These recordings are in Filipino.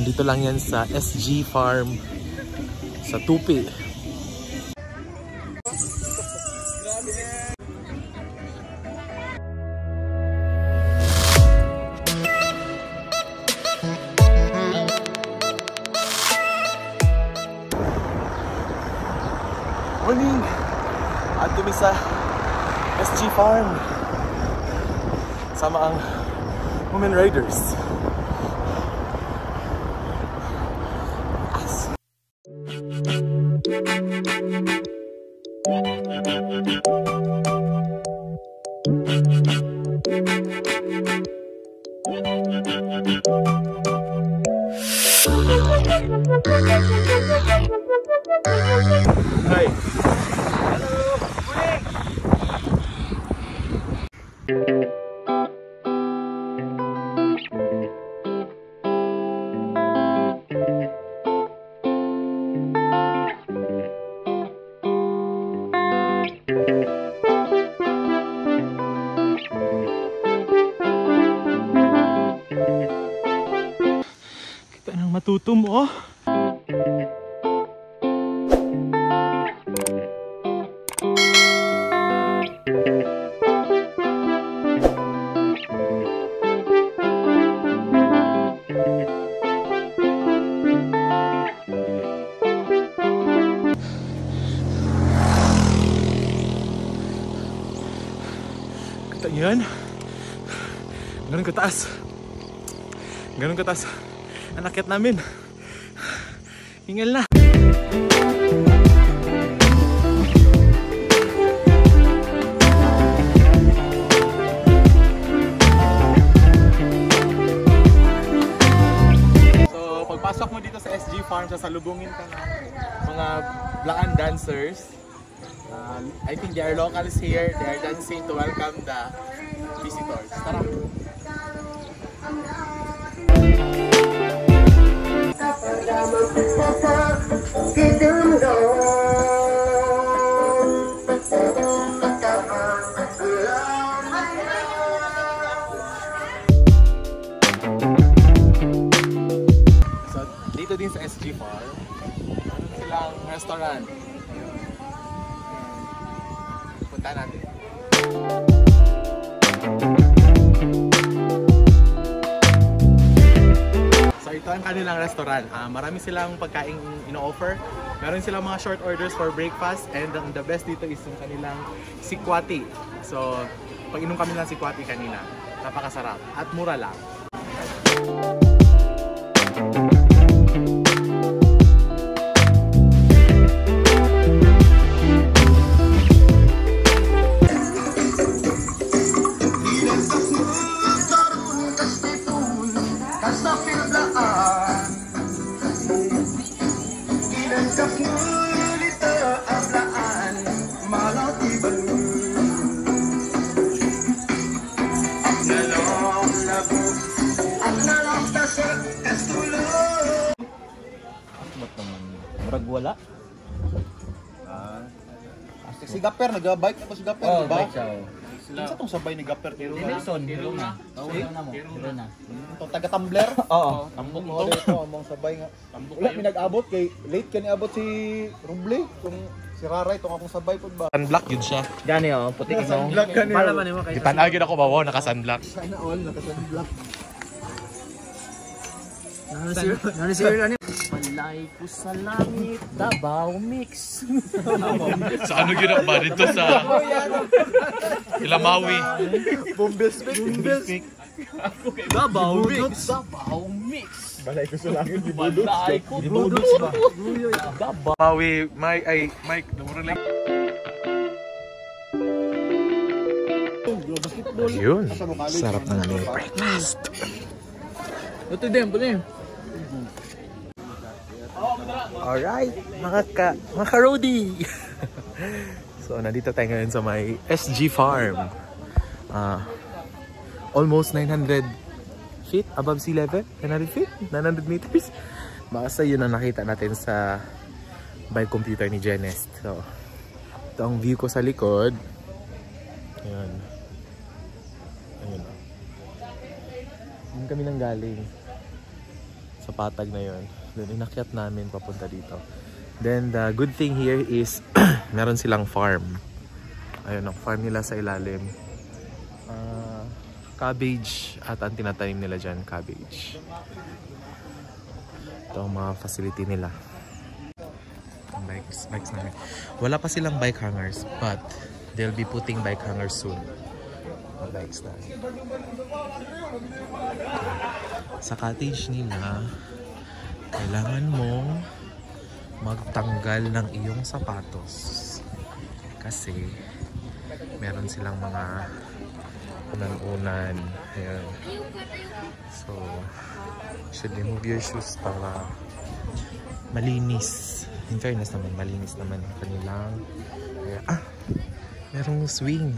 Nandito lang yan sa SG Farm sa Tupi. Morning! At kami sa SG Farm. Sama ang Women Riders. Hi. Hello. Kita nang matutum oh. Kita yan. Ganun kataas. Ganun kataas. Ang akyat namin. Hingal na. So, pagpasok mo dito sa SG Farm, sasalubungin ka ng mga Blaan dancers. I think they are locals here. They are dancing to welcome the visitors. Tara! So, dito din sa SG Farm, meron silang restaurant. Punta natin. So ito ang kanilang restaurant. Marami silang pagkain ino-offer. Meron silang mga short orders for breakfast, and the best dito is yung kanilang sikwati. So pag inom kami ng sikwati kanina, napakasarap at mura lang. Wala. Si Gapper, nag-bike na ba si Gapper? Oh, bike siya. Isa itong sabay ni Gapper. Nilson, hiro na. Hiro na. Itong taga-tumbler? Oo. Tambok mo dito, among sabay nga. Wala, may nag-abot kay late ka ni-abot si Ruble. Itong si Raray, itong akong sabay po ba? Sunblock yun siya. Gani oh, puti ino. Sunblock ka niya. Pala man mo kay. Itanagin ako ba? Wow, naka-sunblock. Sana all, naka-sunblock. Nanisir ani. Palay ko sa langit, Davao mix. Sa ano ginap ba? Dito sa Ilamawi. Bumbes. Davao mix. Davao mix. Balay ko sa langit, di budot. Balay ko budot ba? Ilamawi, Mike, dumuralik. Yun, sarap na namin breakfast. Ito din, pala. Alright, mga ka-roadie! So, nandito tayo ngayon sa may SG Farm. Almost 900 feet above sea level. 900 feet? 900 meters? Basta yun ang nakita natin sa by computer ni Genest. So, ito ang view ko sa likod. Ayan. Ayan. Doon kami nang galing. Sa patag na yun. Then inakyat namin papunta dito. Then the good thing here is meron silang farm. Ayun, ang farm nila sa ilalim. Cabbage at ang tinatanim nila dyan, cabbage. Ito ang mga facility nila. Bikes namin. Wala pa silang bike hangers, but they'll be putting bike hangers soon. Mga bikes na. Sa cottage nila, kailangan mong magtanggal ng iyong sapatos. Kasi meron silang mga unan-unan. Ayan. So, should remove your shoes para malinis. In fairness naman, malinis naman ang kanilang. Merong swing.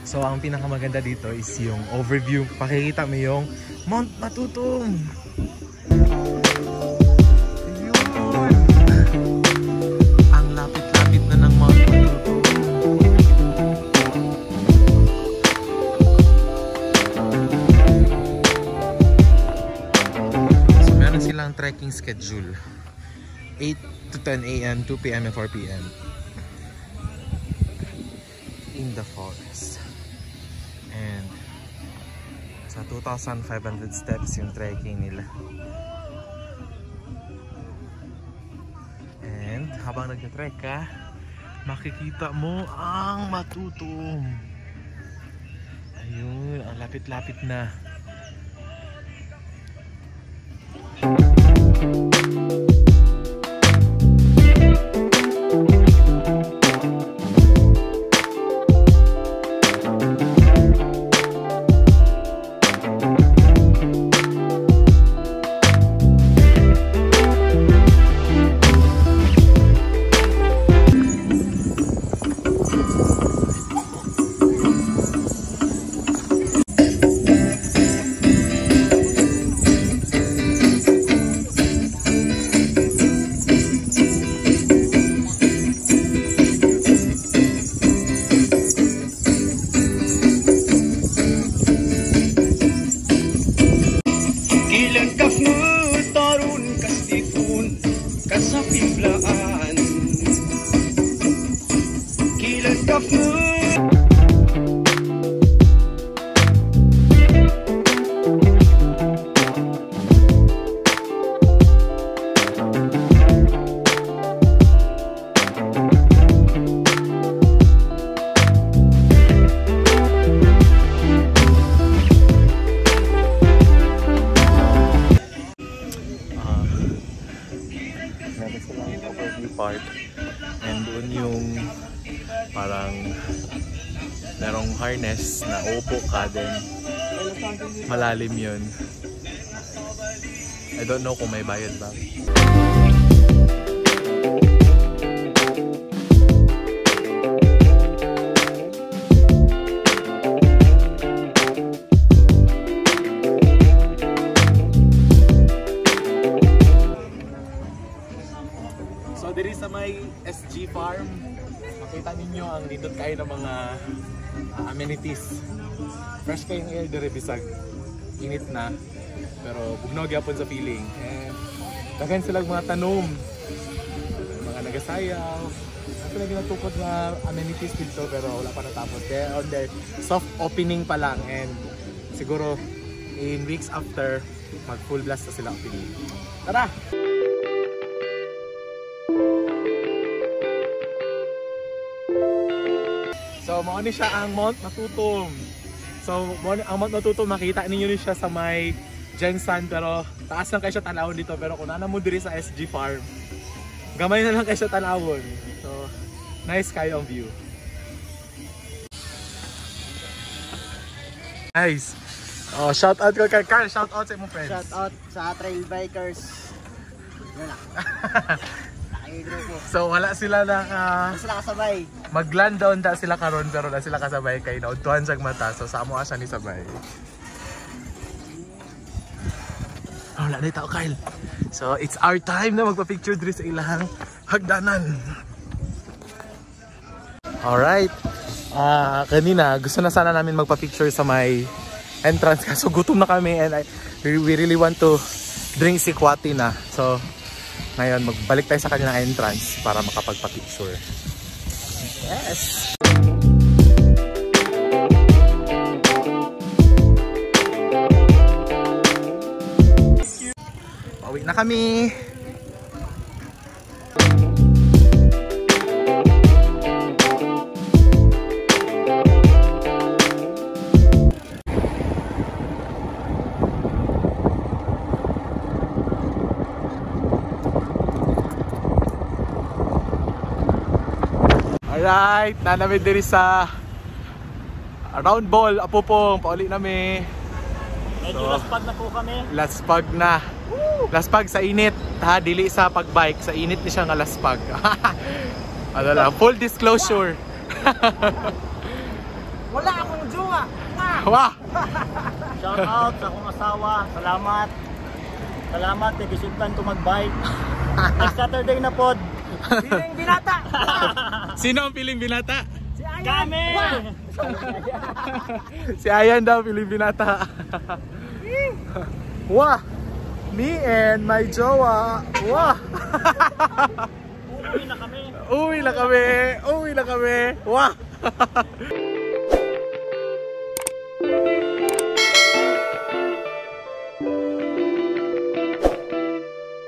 So ang pinakamaganda dito is yung overview. Pakikita mo yung Mount Matutum. Yun. Ang lapit-lapit na ng Mount Matutum. So meron silang trekking schedule. 8 to 10 a.m., 2 p.m. and 4 p.m. in the forest. And sa 2,500 steps yung trekking nila. And habang nagtatrek ka, makikita mo ang Matutum. Ayun, ang lapit-lapit na. Part and doon yung parang merong harness na upo ka din, malalim yun. I don't know kung may bayad ba. So diri sa may SG Farm, makita ninyo ang nindot kayo ng mga amenities. Fresh kayong air diri bisag init na, pero bugnog yapon sa feeling. And daghan silang mga tanom, mga nagasayaw. Ako na ginatukod na amenities dito pero wala pa natapos. They're on their soft opening pa lang, and siguro in weeks after mag full blast na sila opening. Tara! So, mao ni siya ang Mount Matutum. So, ang Mount Matutum, makita ninyo ni siya sa may Jensan, pero taas lang kayo siya tanawon dito. Pero kung nana mo diri sa SG Farm, gamay na lang kayo siya tanawon. So, nice kayo ang view. Nice. Oh, shout out ko kay Carl. Shout out sa imong friends. Shout out sa trail bikers. Yun na. Nakikigrupo. So wala sila na Hindi sila kasabay. mag-land down da sila karon pero na sila kasabay kay naudtuhan sa mata. So sa amo asa ni sabay. Oh, wala na tao Kyle. So it's our time na magpa-picture diri sa ilang hagdanan. Alright. Kanina gusto na sana namin magpa-picture sa may entrance kaso gutom na kami and we really want to drink si Kwati na. So ngayon magbalik tayo sa kanilang entrance para makapagpa-picture. Yes. Pauwi na kami. Alright, nanamid diri sa round ball, apupong, pauli nami. Medyo laspag na po kami. Laspag na. Laspag sa init, ha, dili sa pagbike, sa init ni siya nga laspag. Ano lang, full disclosure. Wala akong jowa. Wah! Shout out sa akong asawa. Salamat. Salamat kay gisultan ko mag-bike. Next Saturday na pod. Piling binata. Sino ang piling binata? Si Ayan. Kami! Si Ayan daw, piling binata. Wah! Me and my jowa. Wah! Uuwi na kami. Uwi na kami! Uwi na kami! Wah!